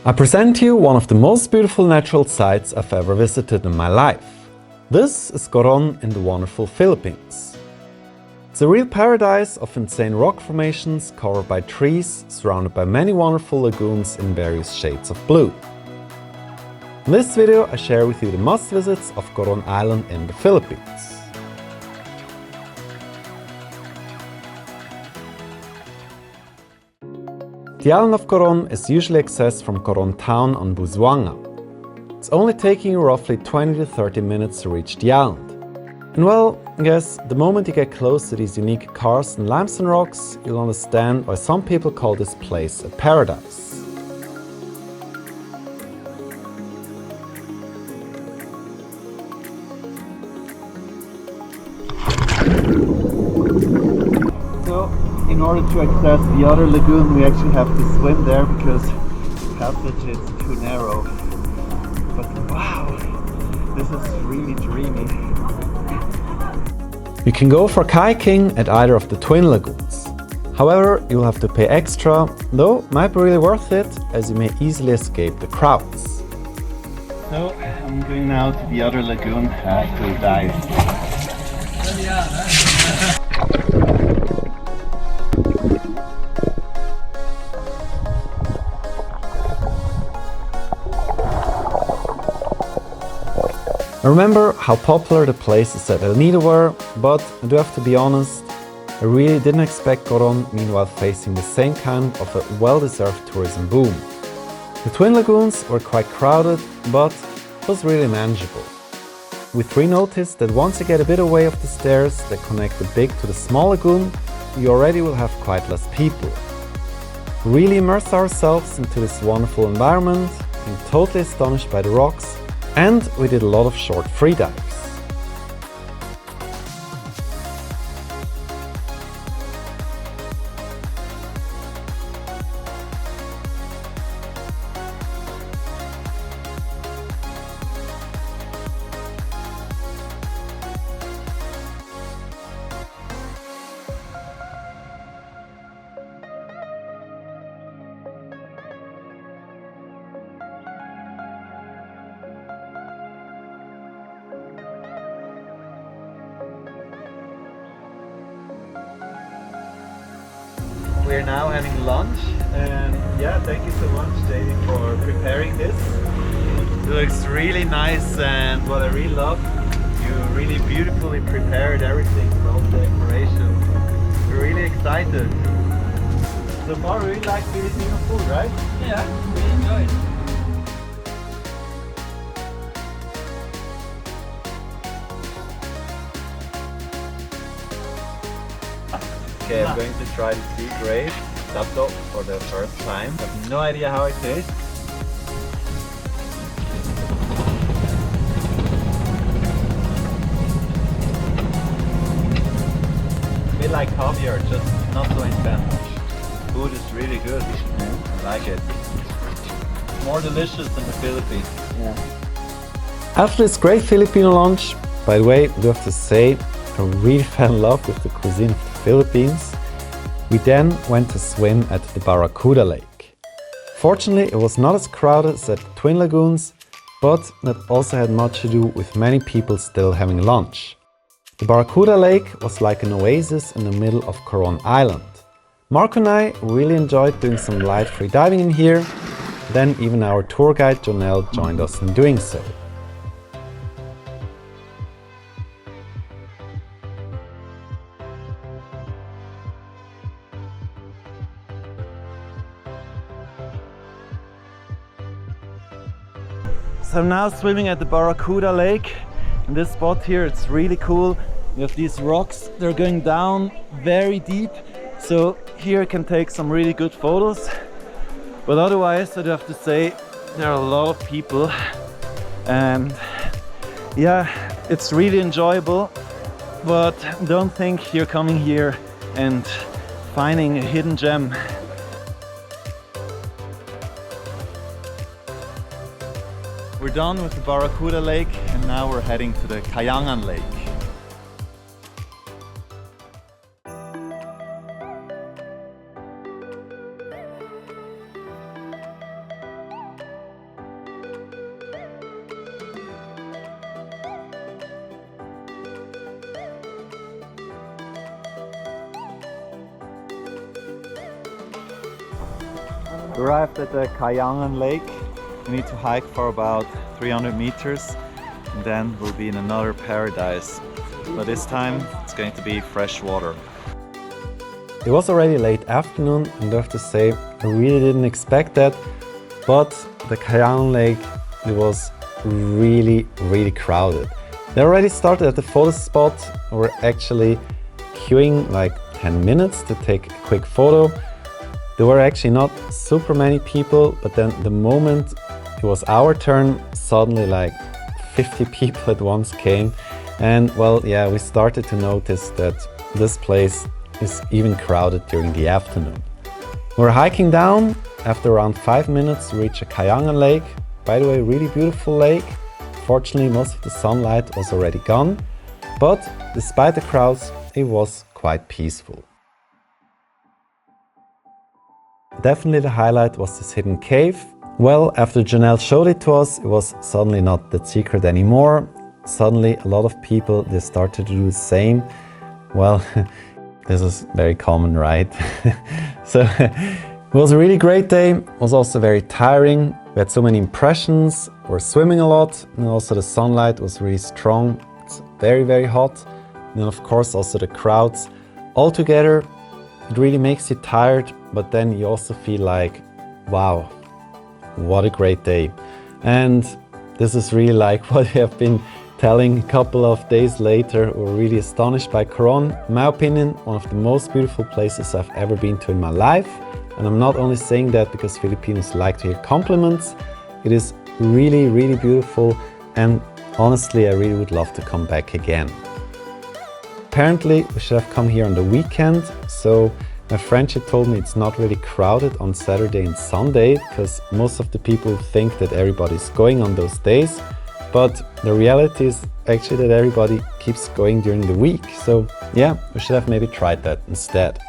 I present to you one of the most beautiful natural sites I've ever visited in my life. This is Coron in the wonderful Philippines. It's a real paradise of insane rock formations covered by trees, surrounded by many wonderful lagoons in various shades of blue. In this video I share with you the must-visits of Coron Island in the Philippines. The island of Coron is usually accessed from Coron town on Busuanga. It's only taking you roughly 20 to 30 minutes to reach the island. And well, I guess the moment you get close to these unique karst and limestone rocks, you'll understand why some people call this place a paradise. So, in order to access the other lagoon, we actually have to swim there because the passage is too narrow. But wow, this is really dreamy. You can go for Kaiking at either of the twin lagoons. However, you'll have to pay extra, though it might be really worth it as you may easily escape the crowds. So, I'm going now to the other lagoon to dive. I remember how popular the places at El Nido were, but I do have to be honest, I really didn't expect Coron meanwhile facing the same kind of a well-deserved tourism boom. The twin lagoons were quite crowded, but it was really manageable. We three noticed that once you get a bit away of the stairs that connect the big to the small lagoon, you already will have quite less people. We really immersed ourselves into this wonderful environment, being totally astonished by the rocks, and we did a lot of short free dives. We're now having lunch, and yeah, thank you so much, JD, for preparing this. It looks really nice, and what I really love, you really beautifully prepared everything from the decoration. We're really excited. So far, we really like Filipino food, right? Yeah, we enjoy it. Okay, I'm going to try the sea grape laptop for the first time. I have no idea how it tastes. A bit like caviar, just not so intense. Food is really good. I like it. More delicious than the Philippines. After this great Filipino lunch, by the way, I do have to say, I really fell in love with the cuisine of the Philippines. We then went to swim at the Barracuda Lake. Fortunately, it was not as crowded as at the twin lagoons, but that also had much to do with many people still having lunch. The Barracuda Lake was like an oasis in the middle of Coron Island. Marco and I really enjoyed doing some light free diving in here, then even our tour guide Jonelle joined us in doing so. So I'm now swimming at the Barracuda Lake. In this spot here, it's really cool. We have these rocks, they're going down very deep. So here I can take some really good photos. But otherwise, I'd have to say, there are a lot of people. And yeah, it's really enjoyable. But don't think you're coming here and finding a hidden gem. We're done with the Barracuda Lake and now we're heading to the Kayangan Lake. We arrived at the Kayangan Lake. We need to hike for about 300 meters and then we'll be in another paradise. But this time it's going to be fresh water. It was already late afternoon and I have to say I really didn't expect that, but the Kayangan Lake, it was really crowded. They already started at the photo spot. We're actually queuing like 10 minutes to take a quick photo. There were actually not super many people, but then the moment it was our turn, suddenly like 50 people at once came. And well, yeah, we started to notice that this place is even crowded during the afternoon. We're hiking down. After around 5 minutes, we reach a Kayangan Lake. By the way, really beautiful lake. Fortunately, most of the sunlight was already gone, but despite the crowds, it was quite peaceful. Definitely the highlight was this hidden cave. Well, after Janelle showed it to us, it was suddenly not that secret anymore. Suddenly, a lot of people, they started to do the same. Well, this is very common, right? So it was a really great day. It was also very tiring. We had so many impressions. We were swimming a lot, and also the sunlight was really strong. It's very hot. And then of course also the crowds. All together, it really makes you tired, but then you also feel like, wow, what a great day. And this is really like what we have been telling a couple of days later. We're really astonished by Coron. In my opinion, one of the most beautiful places I've ever been to in my life. And I'm not only saying that because Filipinos like to hear compliments. It is really beautiful, and honestly, I really would love to come back again. Apparently, we should have come here on the weekend, so my friend she told me it's not really crowded on Saturday and Sunday because most of the people think that everybody's going on those days. But the reality is actually that everybody keeps going during the week. So yeah, we should have maybe tried that instead.